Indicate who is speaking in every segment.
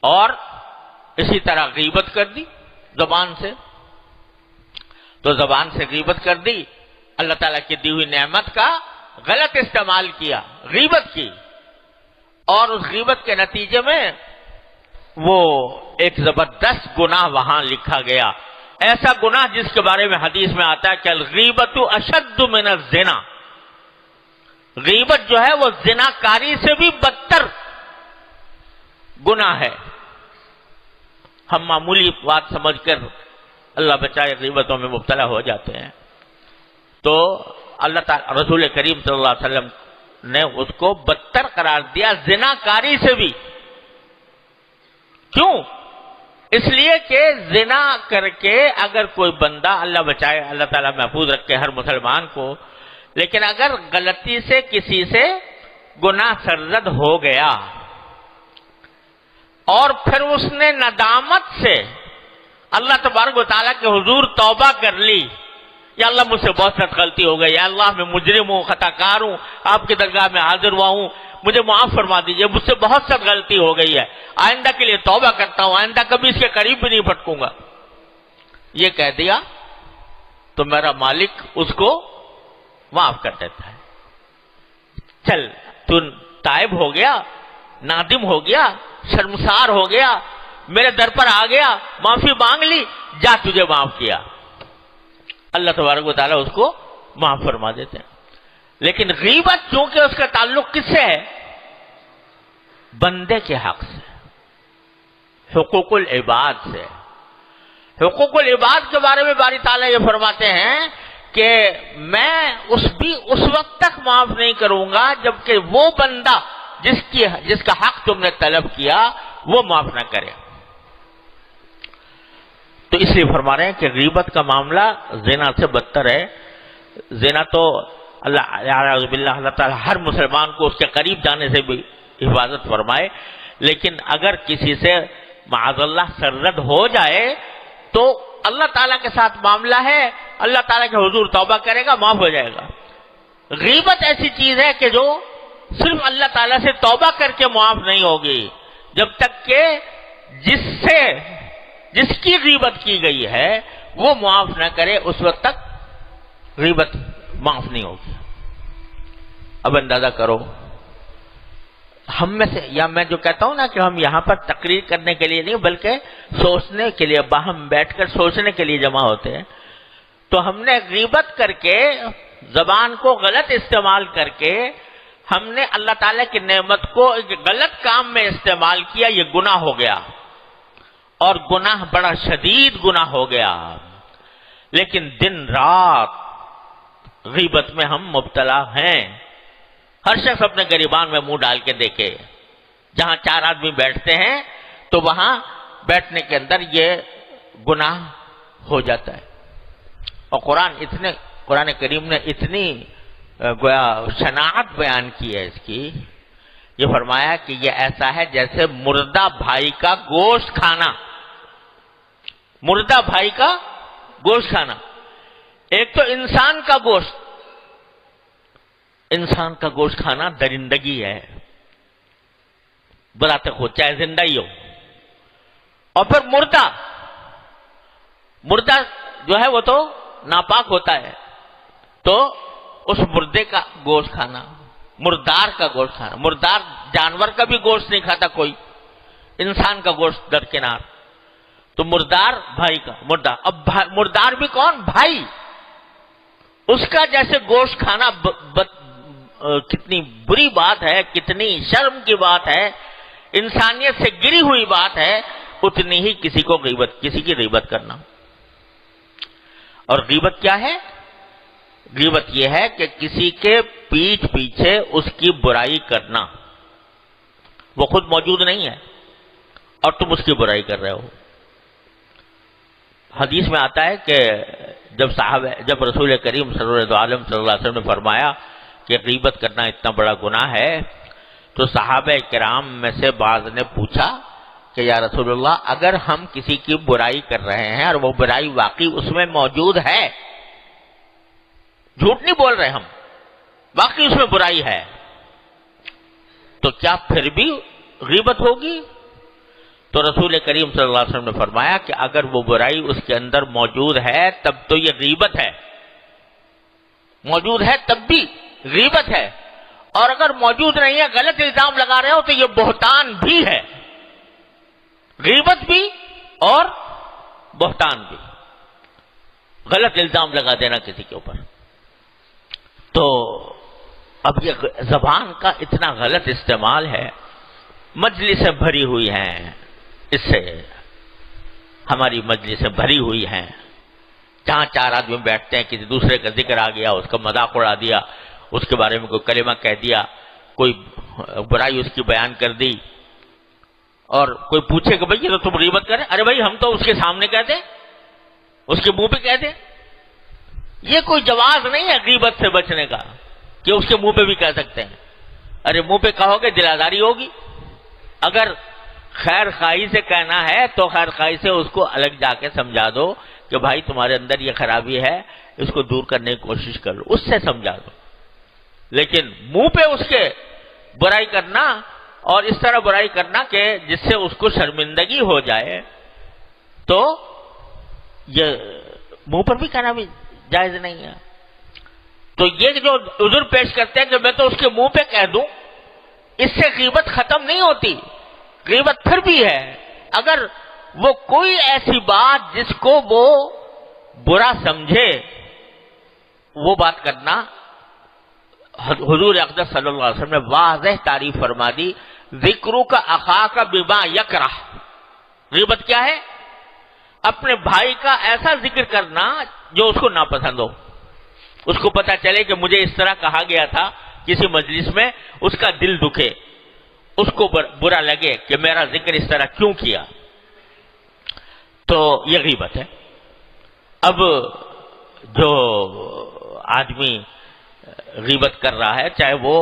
Speaker 1: اور اسی طرح غیبت کر دی زبان سے، تو زبان سے غیبت کر دی، اللہ تعالیٰ کی دی ہوئی نعمت کا غلط استعمال کیا، غیبت کی، اور اس غیبت کے نتیجے میں وہ ایک زبردست گناہ وہاں لکھا گیا، ایسا گناہ جس کے بارے میں حدیث میں آتا ہے کہ الغیبت اشد من الزنا، غیبت جو ہے وہ زنا کاری سے بھی بدتر گناہ ہے۔ ہم معمولی بات سمجھ کر اللہ بچائے غیبتوں میں مبتلا ہو جاتے ہیں، تو اللہ تعالی رسول کریم صلی اللہ علیہ وسلم نے اس کو بدتر قرار دیا زنا کاری سے بھی۔ کیوں؟ اس لیے کہ زنا کر کے اگر کوئی بندہ، اللہ بچائے اللہ تعالیٰ محفوظ رکھے ہر مسلمان کو، لیکن اگر غلطی سے کسی سے گناہ سرزد ہو گیا اور پھر اس نے ندامت سے اللہ تبارک و تعالیٰ کے حضور توبہ کر لی، یا اللہ مجھ سے بہت سخت غلطی ہو گئی، یا اللہ میں مجرم ہوں، خطا کار ہوں، آپ کی درگاہ میں حاضر ہوا ہوں، مجھے معاف فرما دیجئے، مجھ سے بہت سخت غلطی ہو گئی ہے، آئندہ کے لیے توبہ کرتا ہوں، آئندہ کبھی اس کے قریب بھی نہیں پھٹکوں گا، یہ کہہ دیا تو میرا مالک اس کو معاف کر دیتا ہے۔ چل تو تائب ہو گیا، نادم ہو گیا، شرمسار ہو گیا، میرے در پر آ گیا، معافی مانگ لی، جا تجھے معاف کیا، اللہ تبارک و تعالیٰ اس کو معاف فرما دیتے ہیں۔ لیکن غیبت چونکہ اس کا تعلق کس سے ہے؟ بندے کے حق سے، حقوق العباد سے۔ حقوق العباد کے بارے میں باری تعالیٰ یہ فرماتے ہیں کہ میں اس وقت تک معاف نہیں کروں گا جبکہ وہ بندہ جس کا حق تم نے طلب کیا وہ معاف نہ کرے۔ تو اس لیے فرما رہے ہیں کہ غیبت کا معاملہ زنا سے بدتر ہے۔ زنا تو اللہ تعالیٰ ہر مسلمان کو اس کے قریب جانے سے بھی حفاظت فرمائے، لیکن اگر کسی سے معاذ اللہ سرزد ہو جائے تو اللہ تعالیٰ کے ساتھ معاملہ ہے، اللہ تعالیٰ کے حضور توبہ کرے گا، معاف ہو جائے گا۔ غیبت ایسی چیز ہے کہ جو صرف اللہ تعالیٰ سے توبہ کر کے معاف نہیں ہوگی، جب تک کہ جس کی غیبت کی گئی ہے وہ معاف نہ کرے اس وقت تک غیبت معاف نہیں ہوگی۔ اب اندازہ کرو ہم میں سے، یا میں جو کہتا ہوں نا کہ ہم یہاں پر تقریر کرنے کے لیے نہیں بلکہ سوچنے کے لیے، باہم بیٹھ کر سوچنے کے لیے جمع ہوتے ہیں، تو ہم نے غیبت کر کے، زبان کو غلط استعمال کر کے ہم نے اللہ تعالیٰ کی نعمت کو ایک غلط کام میں استعمال کیا، یہ گناہ ہو گیا، اور گناہ بڑا شدید گناہ ہو گیا۔ لیکن دن رات غیبت میں ہم مبتلا ہیں۔ ہر شخص اپنے گریبان میں منہ ڈال کے دیکھے، جہاں 4 آدمی بیٹھتے ہیں تو وہاں بیٹھنے کے اندر یہ گناہ ہو جاتا ہے۔ اور قرآن کریم نے اتنی گویا شناعت بیان کی ہے اس کی، یہ فرمایا کہ یہ ایسا ہے جیسے مردہ بھائی کا گوشت کھانا۔ مردہ بھائی کا گوشت کھانا، ایک تو انسان کا گوشت، انسان کا گوشت کھانا درندگی ہے بذات خود، چاہے زندہ ہی ہو، اور پھر مردہ جو ہے وہ تو ناپاک ہوتا ہے، تو اس مردے کا گوشت کھانا، مردار کا گوشت کھانا، مردار جانور کا بھی گوشت نہیں کھاتا کوئی، انسان کا گوشت درکنار، تو مردار بھائی کا مردار، اب مردار بھی کون؟ بھائی، اس کا جیسے گوشت کھانا کتنی بری بات ہے، کتنی شرم کی بات ہے، انسانیت سے گری ہوئی بات ہے، اتنی ہی کسی کی غیبت کرنا۔ اور غیبت کیا ہے؟ غیبت یہ ہے کہ کسی کے پیٹھ پیچھے اس کی برائی کرنا، وہ خود موجود نہیں ہے اور تم اس کی برائی کر رہے ہو۔ حدیث میں آتا ہے کہ جب رسول کریم صلی اللہ علیہ وسلم نے فرمایا کہ غیبت کرنا اتنا بڑا گناہ ہے، تو صحابہ کرام میں سے بعض نے پوچھا کہ یا رسول اللہ، اگر ہم کسی کی برائی کر رہے ہیں اور وہ برائی واقعی اس میں موجود ہے، جھوٹ نہیں بول رہے ہم، واقعی اس میں برائی ہے، تو کیا پھر بھی غیبت ہوگی؟ تو رسول کریم صلی اللہ علیہ وسلم نے فرمایا کہ اگر وہ برائی اس کے اندر موجود ہے تب تو یہ غیبت ہے، موجود ہے تب بھی غیبت ہے، اور اگر موجود نہیں ہے غلط الزام لگا رہے ہو تو یہ بہتان بھی ہے، غیبت بھی اور بہتان بھی، غلط الزام لگا دینا کسی کے اوپر۔ تو اب یہ زبان کا اتنا غلط استعمال ہے، مجلسیں بھری ہوئی ہیں اس سے، ہماری مجلسیں بھری ہوئی ہیں، جہاں چار آدمی بیٹھتے ہیں کسی دوسرے کا ذکر آ گیا، اس کا مذاق اڑا دیا، اس کے بارے میں کوئی کلمہ کہہ دیا، کوئی برائی اس کی بیان کر دی، اور کوئی پوچھے کہ بھائی یہ تو تم غیبت کرے، ارے بھائی ہم تو اس کے سامنے کہتے ہیں، اس کے منہ پہ کہتے ہیں۔ یہ کوئی جواز نہیں ہے غیبت سے بچنے کا کہ اس کے منہ پہ بھی کہہ سکتے ہیں۔ ارے منہ پہ کہو گے دلاداری ہوگی، اگر خیر خواہی سے کہنا ہے تو خیر خواہی سے اس کو الگ جا کے سمجھا دو کہ بھائی تمہارے اندر یہ خرابی ہے، اس کو دور کرنے کی کوشش کر لو، اس سے سمجھا دو۔ لیکن منہ پہ اس کے برائی کرنا اور اس طرح برائی کرنا کہ جس سے اس کو شرمندگی ہو جائے، تو یہ منہ پر بھی کہنا بھی جائز نہیں ہے۔ تو یہ جو عذر پیش کرتے ہیں کہ میں تو اس کے منہ پہ کہہ دوں، اس سے غیبت ختم نہیں ہوتی، غیبت پھر بھی ہے۔ اگر وہ کوئی ایسی بات جس کو وہ برا سمجھے وہ بات کرنا، حضور اقدس صلی اللہ علیہ وسلم نے واضح تعریف فرما دی، ذکرو کا اخاک بما یکرہ۔ غیبت کیا ہے؟ اپنے بھائی کا ایسا ذکر کرنا جو اس کو ناپسند ہو، اس کو پتا چلے کہ مجھے اس طرح کہا گیا تھا کسی مجلس میں، اس کا دل دکھے، اس کو برا لگے کہ میرا ذکر اس طرح کیوں کیا، تو یہ غیبت ہے۔ اب جو آدمی غیبت کر رہا ہے، چاہے وہ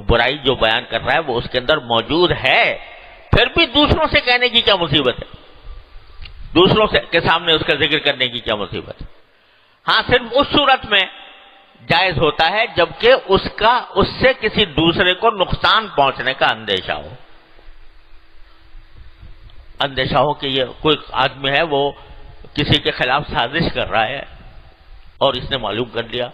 Speaker 1: برائی جو بیان کر رہا ہے وہ اس کے اندر موجود ہے، پھر بھی دوسروں سے کہنے کی کیا مصیبت ہے، دوسروں کے سامنے اس کا ذکر کرنے کی کیا مصیبت ہے؟ ہاں صرف اس صورت میں جائز ہوتا ہے جبکہ اس سے کسی دوسرے کو نقصان پہنچنے کا اندیشہ ہو کہ یہ کوئی آدمی ہے وہ کسی کے خلاف سازش کر رہا ہے اور اس نے معلوم کر لیا،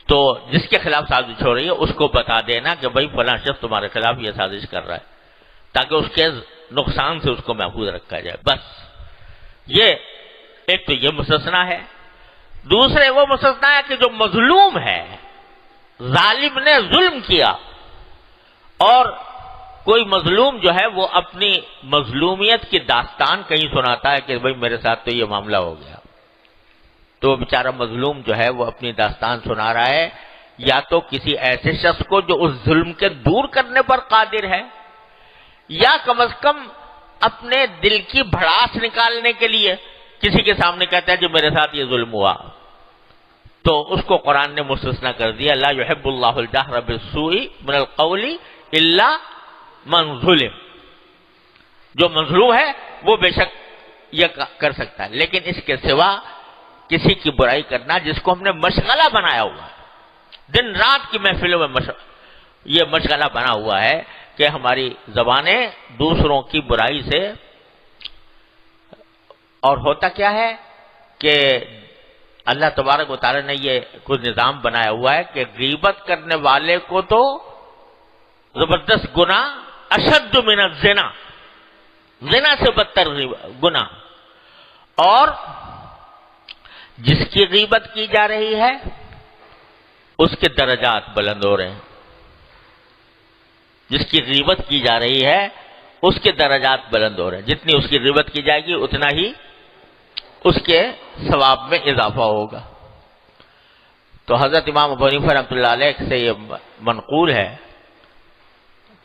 Speaker 1: تو جس کے خلاف سازش ہو رہی ہے اس کو بتا دینا کہ بھائی فلاں شخص تمہارے خلاف یہ سازش کر رہا ہے، تاکہ اس کے نقصان سے اس کو محفوظ رکھا جائے۔ بس یہ ایک تو یہ مستثنا ہے۔ دوسرے وہ مستثنا ہے کہ جو مظلوم ہے، ظالم نے ظلم کیا، اور کوئی مظلوم جو ہے وہ اپنی مظلومیت کی داستان کہیں سناتا ہے کہ بھائی میرے ساتھ تو یہ معاملہ ہو گیا، تو بیچارہ مظلوم جو ہے وہ اپنی داستان سنا رہا ہے، یا تو کسی ایسے شخص کو جو اس ظلم کے دور کرنے پر قادر ہے، یا کم از کم اپنے دل کی بھڑاس نکالنے کے لیے کسی کے سامنے کہتا ہے جو میرے ساتھ یہ ظلم ہوا، تو اس کو قرآن نے مستثنا کر دیا، لا يحب اللہ الجہر بالسوء من القول الا من ظلم۔ جو مظلوم ہے وہ بے شک یہ کر سکتا ہے، لیکن اس کے سوا کسی کی برائی کرنا جس کو ہم نے مشغلہ بنایا ہوا ہے، دن رات کی محفلوں میں یہ مشغلہ بنا ہوا ہے کہ ہماری زبانیں دوسروں کی برائی سے، اور ہوتا کیا ہے کہ اللہ تبارک و تعالی نے یہ کچھ نظام بنایا ہوا ہے کہ غیبت کرنے والے کو تو زبردست گناہ، اشد من الزنا، زنا سے بدتر گناہ، اور جس کی غیبت کی جا رہی ہے اس کے درجات بلند ہو رہے ہیں، جس کی غیبت کی جا رہی ہے اس کے درجات بلند ہو رہے ہیں، جتنی اس کی غیبت کی جائے گی اتنا ہی اس کے ثواب میں اضافہ ہوگا۔ تو حضرت امام ابو حنیفہ رحمۃ اللہ علیہ سے یہ منقول ہے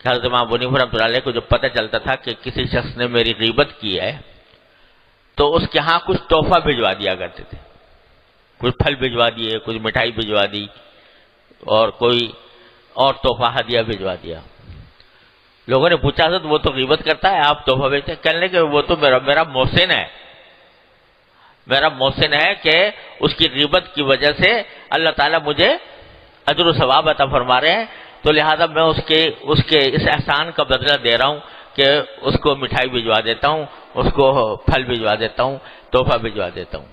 Speaker 1: کہ حضرت امام ابو حنیفہ رحمۃ اللہ علیہ کو جب پتہ چلتا تھا کہ کسی شخص نے میری غیبت کی ہے تو اس کے ہاں کچھ تحفہ بھجوا دیا کرتے تھے، کچھ پھل بھجوا دیے، کچھ مٹھائی بھجوا دی، اور کوئی اور تحفہ ہدیہ بھجوا دیا۔ لوگوں نے پوچھا حضرت وہ تو غیبت کرتا ہے، آپ تحفہ بھیجتے ہیں؟ کہنے لگے وہ تو میرا محسن ہے، میرا محسن ہے کہ اس کی غیبت کی وجہ سے اللہ تعالیٰ مجھے اجر و ثواب عطا فرما رہے ہیں، تو لہذا میں اس کے اس احسان کا بدلہ دے رہا ہوں کہ اس کو مٹھائی بھجوا دیتا ہوں، اس کو پھل بھجوا دیتا ہوں، تحفہ بھجوا دیتا ہوں.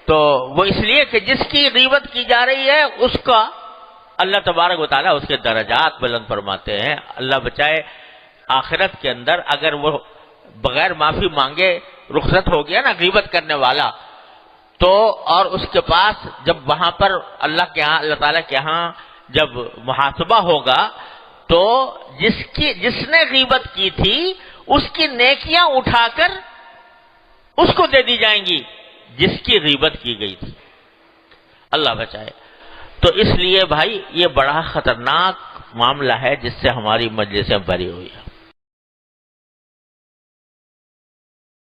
Speaker 1: تو وہ اس لیے کہ جس کی غیبت کی جا رہی ہے اس کا اللہ تبارک و تعالیٰ اس کے درجات بلند فرماتے ہیں. اللہ بچائے آخرت کے اندر اگر وہ بغیر معافی مانگے رخصت ہو گیا نا غیبت کرنے والا، تو اور اس کے پاس جب وہاں پر اللہ کے ہاں، اللہ تعالیٰ کے ہاں جب محاسبہ ہوگا تو جس نے غیبت کی تھی اس کی نیکیاں اٹھا کر اس کو دے دی جائیں گی جس کی غیبت کی گئی تھی. اللہ بچائے. تو اس لیے بھائی یہ بڑا خطرناک معاملہ ہے جس سے ہماری مجلسیں بھری ہوئی ہیں.